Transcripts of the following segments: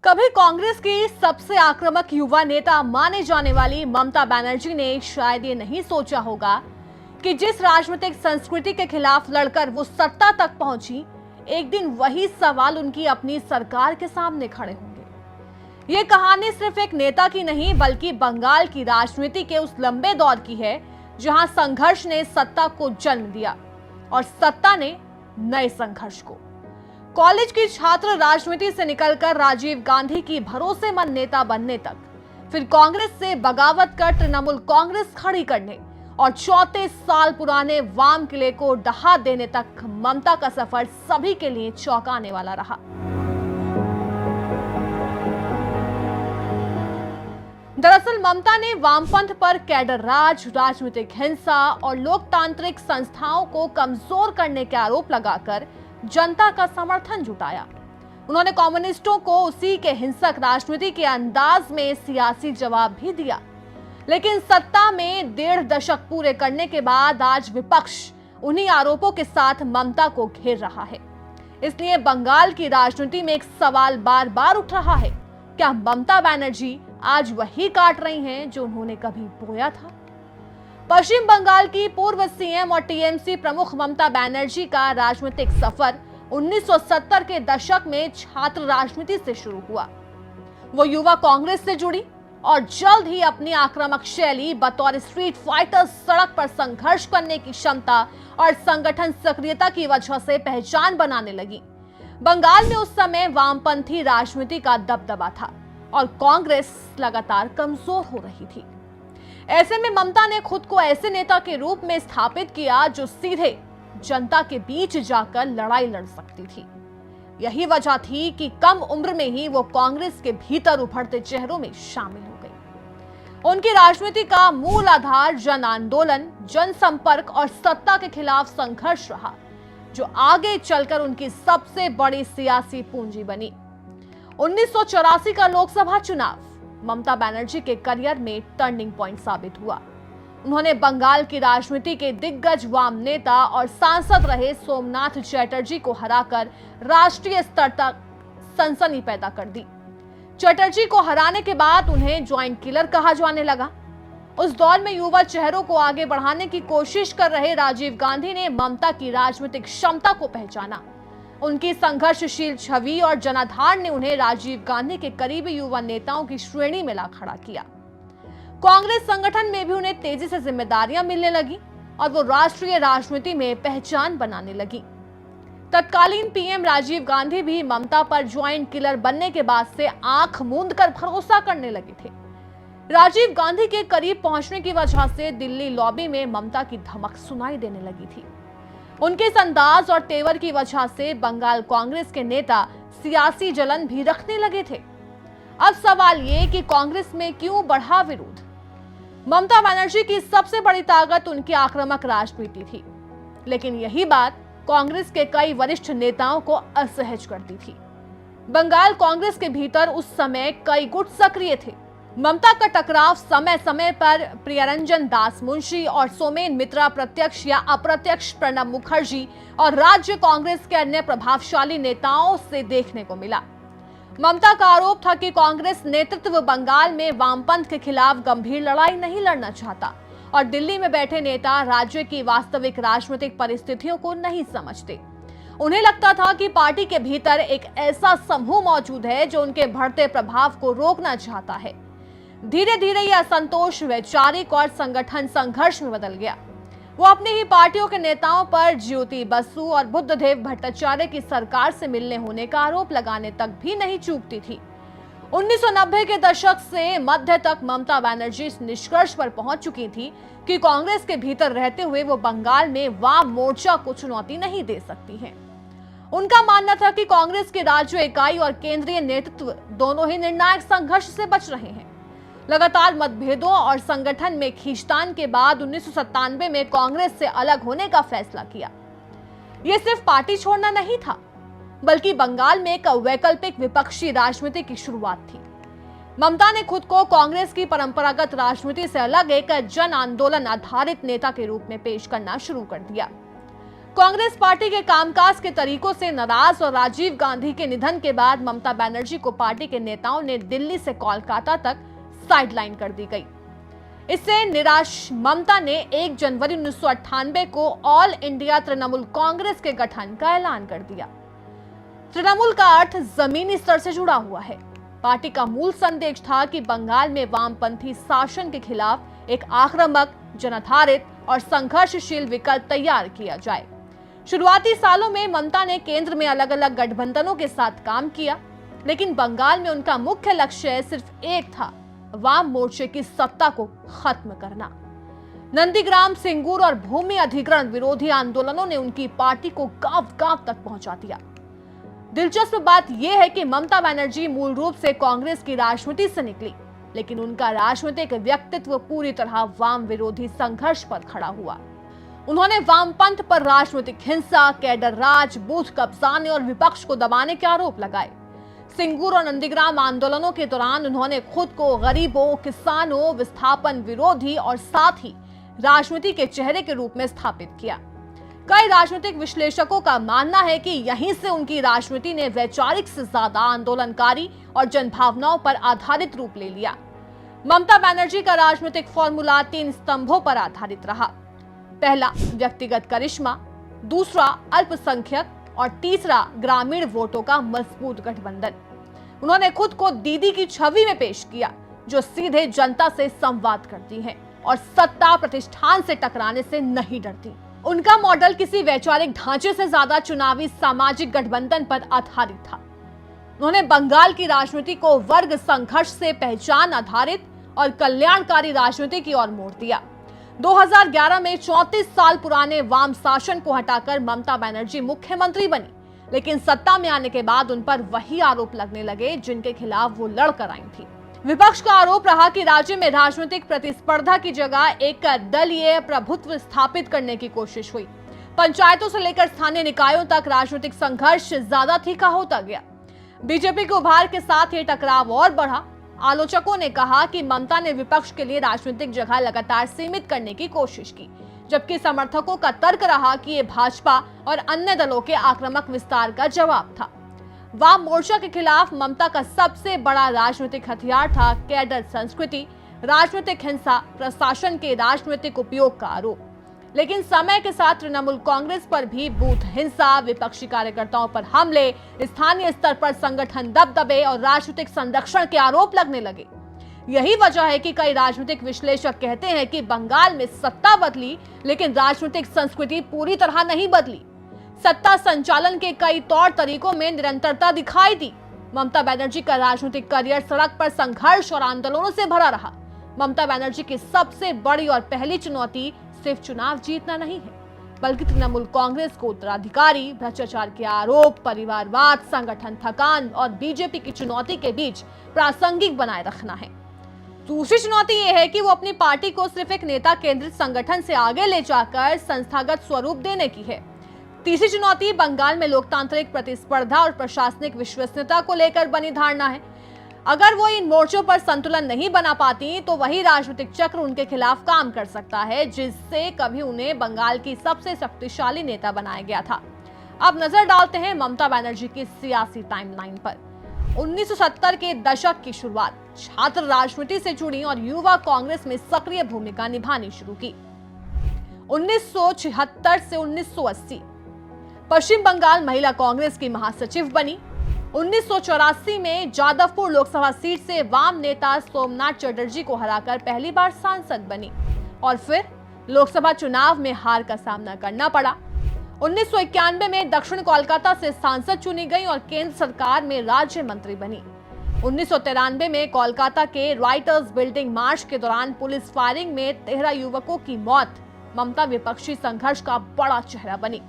कभी कांग्रेस की सबसे आक्रामक युवा नेता माने जाने वाली ममता बनर्जी ने शायद ये नहीं सोचा होगा कि जिस राजनीतिक संस्कृति के खिलाफ लड़कर वो सत्ता तक पहुंची, एक दिन वही सवाल उनकी अपनी सरकार के सामने खड़े होंगे। ये कहानी सिर्फ एक नेता की नहीं बल्कि बंगाल की राजनीति के उस लंबे दौर की है जहां संघर्ष ने सत्ता को जन्म दिया और सत्ता ने नए संघर्ष को। कॉलेज की छात्र राजनीति से निकलकर राजीव गांधी की भरोसेमंद नेता बनने तक, फिर कांग्रेस से बगावत कर तृणमूल कांग्रेस खड़ी करने और 34 साल पुराने वाम किले को ढहा देने तक ममता का सफर सभी के लिए चौंकाने वाला रहा। दरअसल ममता ने वामपंथ पर कैडर राज, राजनीतिक हिंसा और लोकतांत्रिक संस्थाओं को कमजोर करने के आरोप लगाकर जनता का समर्थन जुटाया। उन्होंने कम्युनिस्टों को उसी के हिंसक राजनीति के अंदाज में सियासी जवाब भी दिया। लेकिन सत्ता में 1.5 दशक पूरे करने के बाद आज विपक्ष उन्हीं आरोपों के साथ ममता को घेर रहा है। इसलिए बंगाल की राजनीति में एक सवाल बार बार उठ रहा है, क्या ममता बनर्जी आज वही काट रही हैं जो उन्होंने कभी बोया था? पश्चिम बंगाल की पूर्व सीएम और टीएमसी प्रमुख ममता बनर्जी का राजनीतिक सफर 1970 के दशक में छात्र राजनीति से शुरू हुआ। वो युवा कांग्रेस से जुड़ी और जल्द ही अपनी आक्रामक शैली, बतौर स्ट्रीट फाइटर सड़क पर संघर्ष करने की क्षमता और संगठन सक्रियता की वजह से पहचान बनाने लगी। बंगाल में उस समय वामपंथी राजनीति का दबदबा था और कांग्रेस लगातार कमजोर हो रही थी। ऐसे में ममता ने खुद को ऐसे नेता के रूप में स्थापित किया जो सीधे जनता के बीच जाकर लड़ाई लड़ सकती थी। यही वजह थी कि कम उम्र में ही वो कांग्रेस के भीतर उभरते चेहरों में शामिल हो गई। उनकी राजनीति का मूल आधार जन आंदोलन, जनसंपर्क और सत्ता के खिलाफ संघर्ष रहा, जो आगे चलकर उनकी सबसे बड़ी सियासी पूंजी बनी। 1984 का लोकसभा चुनाव ममता बनर्जी के करियर में टर्निंग पॉइंट साबित हुआ। उन्होंने बंगाल की राजनीति के दिग्गज वाम नेता और सांसद रहे सोमनाथ चटर्जी को हराकर राष्ट्रीय स्तर तक सनसनी पैदा कर दी। चटर्जी को हराने के बाद उन्हें ज्वाइंट किलर कहा जाने लगा। उस दौर में युवा चेहरों को आगे बढ़ाने की कोशिश कर रहे राजीव गांधी ने ममता की राजनीतिक क्षमता को पहचाना। उनकी संघर्षशील छवि और जनाधार ने उन्हें राजीव गांधी के करीबी युवा नेताओं की श्रेणी में ला खड़ा किया। कांग्रेस संगठन में भी उन्हें तेजी से जिम्मेदारियां मिलने लगी और वो राष्ट्रीय राजनीति में पहचान बनाने लगी। तत्कालीन पीएम राजीव गांधी भी ममता पर ज्वाइंट किलर बनने के बाद से आंख मूंद कर भरोसा करने लगे थे। राजीव गांधी के करीब पहुंचने की वजह से दिल्ली लॉबी में ममता की धमक सुनाई देने लगी थी। उनके इस अंदाज और तेवर की वजह से बंगाल कांग्रेस के नेता सियासी जलन भी रखने लगे थे। अब सवाल ये कि कांग्रेस में क्यों बढ़ा विरोध? ममता बनर्जी की सबसे बड़ी ताकत उनकी आक्रामक राजनीति थी, लेकिन यही बात कांग्रेस के कई वरिष्ठ नेताओं को असहज करती थी। बंगाल कांग्रेस के भीतर उस समय कई गुट सक्रिय थे। ममता का टकराव समय समय पर प्रियरंजन दास मुंशी और सोमेन मित्रा, प्रत्यक्ष या अप्रत्यक्ष प्रणब मुखर्जी और राज्य कांग्रेस के अन्य प्रभावशाली नेताओं से देखने को मिला। ममता का आरोप था कि कांग्रेस नेतृत्व बंगाल में वामपंथ के खिलाफ गंभीर लड़ाई नहीं लड़ना चाहता और दिल्ली में बैठे नेता राज्य की वास्तविक राजनीतिक परिस्थितियों को नहीं समझते। उन्हें लगता था कि पार्टी के भीतर एक ऐसा समूह मौजूद है जो उनके बढ़ते प्रभाव को रोकना चाहता है। धीरे धीरे यह असंतोष वैचारिक और संगठन संघर्ष में बदल गया। वो अपनी ही पार्टियों के नेताओं पर ज्योति बसु और बुद्धदेव भट्टाचार्य की सरकार से मिलने होने का आरोप लगाने तक भी नहीं चूकती थी। 1990 के दशक से मध्य तक ममता बनर्जी इस निष्कर्ष पर पहुंच चुकी थी कि कांग्रेस के भीतर रहते हुए वो बंगाल में वाम मोर्चा को चुनौती नहीं दे सकती हैं। उनका मानना था कि कांग्रेस की राज्य इकाई और केंद्रीय नेतृत्व दोनों ही निर्णायक संघर्ष से बच रहे हैं। लगातार मतभेदों और संगठन में खींचतान के बाद 1997 में कांग्रेस से अलग होने का फैसला किया। यह सिर्फ पार्टी छोड़ना नहीं था, बल्कि बंगाल में एक वैकल्पिक विपक्षी राजनीति की शुरुआत थी। ममता ने खुद को कांग्रेस की परंपरागत राजनीति से अलग एक जन आंदोलन आधारित नेता के रूप में पेश करना शुरू कर दिया। कांग्रेस पार्टी के कामकाज के तरीकों से नाराज और राजीव गांधी के निधन के बाद ममता बनर्जी को पार्टी के नेताओं ने दिल्ली से कोलकाता तक साइडलाइन कर दी गई। इससे निराश ममता ने 1 जनवरी 1998 को ऑल इंडिया तृणमूल कांग्रेस के गठन का ऐलान कर दिया। तृणमूल का अर्थ जमीनी स्तर से जुड़ा हुआ है। पार्टी का मूल संदेश था कि बंगाल में वामपंथी शासन के खिलाफ एक आक्रामक, जनाधारित और संघर्षशील विकल्प तैयार किया जाए। शुरुआती सालों में ममता ने केंद्र में अलग अलग गठबंधनों के साथ काम किया, लेकिन बंगाल में उनका मुख्य लक्ष्य सिर्फ एक था, वाम मोर्चे की सत्ता को खत्म करना। नंदीग्राम, सिंगूर और भूमि अधिग्रहण विरोधी आंदोलनों ने उनकी पार्टी को गांव-गांव तक पहुंचा दिया। दिलचस्प बात यह है कि ममता बनर्जी मूल रूप से कांग्रेस की राजनीति से निकली, लेकिन उनका राजनीतिक व्यक्तित्व पूरी तरह वाम विरोधी संघर्ष पर खड़ा हुआ। उन्होंने वामपंथ पर राजनीतिक हिंसा, कैडर राज, बूथ कब्जाने और विपक्ष को दबाने के आरोप लगाए। सिंगूर और नंदीग्राम आंदोलनों के दौरान उन्होंने खुद को गरीबों, किसानों, विस्थापन विरोधी और साथ ही राजनीति के चेहरे के रूप में स्थापित किया। कई राजनीतिक विश्लेषकों का मानना है कि यहीं से उनकी राजनीति ने वैचारिक से ज्यादा आंदोलनकारी और जनभावनाओं पर आधारित रूप ले लिया। ममता बनर्जी का राजनीतिक फॉर्मूला 3 स्तंभों पर आधारित रहा। पहला, व्यक्तिगत करिश्मा, दूसरा, अल्पसंख्यक और तीसरा, ग्रामीण वोटों का मजबूत गठबंधन। उन्होंने खुद को दीदी की छवि में पेश किया, जो सीधे जनता से संवाद करती हैं और सत्ता प्रतिष्ठान से टकराने से नहीं डरती। उनका मॉडल किसी वैचारिक ढांचे से ज्यादा चुनावी सामाजिक गठबंधन पर आधारित था। उन्होंने बंगाल की राजनीति को वर्ग संघर्ष से पहचान आधारित और कल्याणकारी राजनीति की ओर मोड़ दिया। 2011 में 34 साल पुराने वाम शासन को हटाकर ममता बनर्जी मुख्यमंत्री बनी, लेकिन सत्ता में आने के बाद उन पर वही आरोप लगने लगे जिनके खिलाफ वो लड़कर आई थी। विपक्ष का आरोप रहा कि राज्य में राजनीतिक प्रतिस्पर्धा की जगह एक दलीय प्रभुत्व स्थापित करने की कोशिश हुई। पंचायतों से लेकर स्थानीय निकायों तक राजनीतिक संघर्ष ज्यादा तीखा होता गया। बीजेपी के उभार के साथ ये टकराव और बढ़ा। आलोचकों ने कहा कि ममता ने विपक्ष के लिए राजनीतिक जगह लगातार सीमित करने की कोशिश की, जबकि समर्थकों का तर्क रहा कि ये भाजपा और अन्य दलों के आक्रामक विस्तार का जवाब था। वाम मोर्चा के खिलाफ ममता का सबसे बड़ा राजनीतिक हथियार था कैडर संस्कृति, राजनीतिक हिंसा, प्रशासन के राजनीतिक उपयोग का आरोप। लेकिन समय के साथ तृणमूल कांग्रेस पर भी बूथ हिंसा, विपक्षी कार्यकर्ताओं पर हमले, स्थानीय स्तर पर संगठन दबदबे और राजनीतिक संरक्षण के आरोप लगने लगे। यही वजह है कि कई राजनीतिक विश्लेषक कहते हैं कि बंगाल में सत्ता बदली, लेकिन राजनीतिक संस्कृति पूरी तरह नहीं बदली। सत्ता संचालन के कई तौर तरीकों में निरंतरता दिखाई दी। ममता बनर्जी का राजनीतिक करियर सड़क पर संघर्ष और आंदोलनों से भरा रहा। ममता बनर्जी की सबसे बड़ी और पहली चुनौती सिर्फ चुनाव जीतना नहीं है, बल्कि तृणमूल कांग्रेस को उत्तराधिकारी, भ्रष्टाचार के आरोप, परिवारवाद, संगठन थकान और बीजेपी की चुनौती के बीच प्रासंगिक बनाए रखना है। दूसरी चुनौती यह है कि वो अपनी पार्टी को सिर्फ एक नेता केंद्रित संगठन से आगे ले जाकर संस्थागत स्वरूप देने की है। तीसरी चुनौती बंगाल में लोकतांत्रिक प्रतिस्पर्धा और प्रशासनिक विश्वसनीयता को लेकर बनी धारणा है। अगर वो इन मोर्चों पर संतुलन नहीं बना पाती तो वही राजनीतिक चक्र उनके खिलाफ काम कर सकता है, जिससे कभी उन्हें बंगाल की सबसे शक्तिशाली नेता बनाया गया था। अब नजर डालते हैं ममता बनर्जी की सियासी टाइमलाइन पर। 1970 के दशक की शुरुआत, छात्र राजनीति से जुड़ी और युवा कांग्रेस में सक्रिय भूमिका निभानी शुरू की। 1976 से 1980 पश्चिम बंगाल महिला कांग्रेस की महासचिव बनी। 1984 में जादवपुर लोकसभा सीट से वाम नेता सोमनाथ चटर्जी को हराकर पहली बार सांसद बनी और फिर लोकसभा चुनाव में हार का सामना करना पड़ा। 1991 में दक्षिण कोलकाता से सांसद चुनी गई और केंद्र सरकार में राज्य मंत्री बनी। 1993 में कोलकाता के राइटर्स बिल्डिंग मार्च के दौरान पुलिस फायरिंग में 13 युवकों की मौत ममता विपक्षी संघर्ष का बड़ा चेहरा बनी।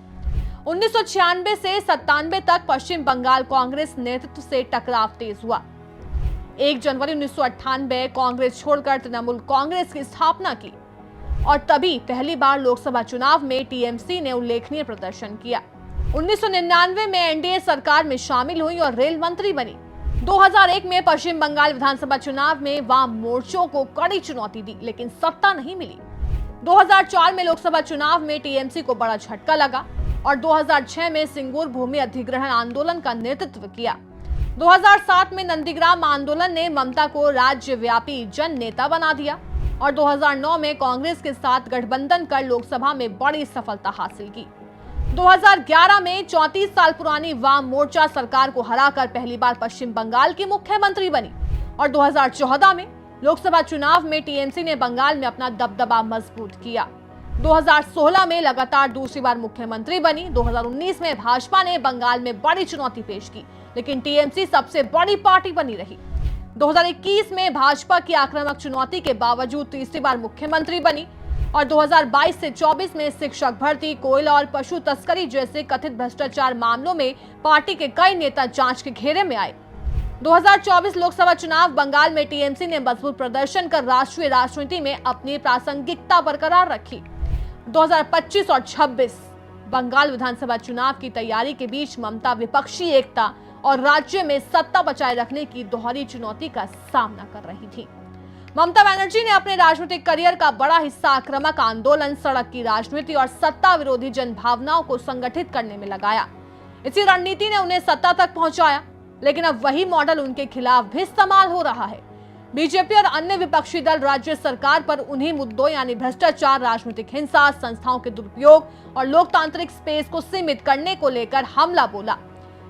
1996 से 97 तक पश्चिम बंगाल कांग्रेस नेतृत्व से टकराव तेज हुआ। 1 जनवरी 1998 कांग्रेस छोड़कर तृणमूल कांग्रेस की स्थापना की और तभी पहली बार लोकसभा चुनाव में टीएमसी ने उल्लेखनीय प्रदर्शन किया। 1999 में एनडीए सरकार में शामिल हुई और रेल मंत्री बनी। 2001 में पश्चिम बंगाल विधानसभा चुनाव में वाम मोर्चों को कड़ी चुनौती दी, लेकिन सत्ता नहीं मिली। 2004 में लोकसभा चुनाव में टीएमसी को बड़ा झटका लगा और 2006 में सिंगूर भूमि अधिग्रहण आंदोलन का नेतृत्व किया। 2007 में नंदीग्राम आंदोलन ने ममता को राज्यव्यापी जन नेता बना दिया और 2009 में कांग्रेस के साथ गठबंधन कर लोकसभा में बड़ी सफलता हासिल की। 2011 में 34 साल पुरानी वाम मोर्चा सरकार को हराकर पहली बार पश्चिम बंगाल की मुख्यमंत्री बनी और 2014 में लोकसभा चुनाव में टीएमसी ने बंगाल में अपना दबदबा मजबूत किया। 2016 में लगातार दूसरी बार मुख्यमंत्री बनी। 2019 में भाजपा ने बंगाल में बड़ी चुनौती पेश की, लेकिन टीएमसी सबसे बड़ी पार्टी बनी रही। 2021 में भाजपा की आक्रामक चुनौती के बावजूद तीसरी बार मुख्यमंत्री बनी और 2022 से 24 में शिक्षक भर्ती, कोयला और पशु तस्करी जैसे कथित भ्रष्टाचार मामलों में पार्टी के कई नेता जांच के घेरे में आए। 2024 लोकसभा चुनाव बंगाल में टीएमसी ने मजबूत प्रदर्शन कर राष्ट्रीय राजनीति में अपनी प्रासंगिकता बरकरार रखी। 2025 और 26 बंगाल विधानसभा चुनाव की तैयारी के बीच ममता विपक्षी एकता और राज्य में सत्ता बचाए रखने की दोहरी चुनौती का सामना कर रही थी। ममता बनर्जी ने अपने राजनीतिक करियर का बड़ा हिस्सा आक्रामक आंदोलन, सड़क की राजनीति और सत्ता विरोधी जनभावनाओं को संगठित करने में लगाया। इसी रणनीति ने उन्हें सत्ता तक पहुंचाया, लेकिन अब वही मॉडल उनके खिलाफ भी इस्तेमाल हो रहा है। बीजेपी और अन्य विपक्षी दल राज्य सरकार पर उन्हीं मुद्दों यानी भ्रष्टाचार, राजनीतिक हिंसा, संस्थाओं के दुरुपयोग और लोकतांत्रिक स्पेस को सीमित करने को लेकर हमला बोला।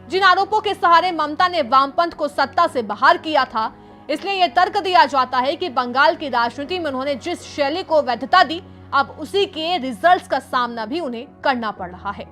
जिन आरोपों के सहारे ममता ने वामपंथ को सत्ता से बाहर किया था, इसलिए यह तर्क दिया जाता है कि बंगाल की राजनीति में उन्होंने जिस शैली को वैधता दी, अब उसी के रिजल्ट्स का सामना भी उन्हें करना पड़ रहा है।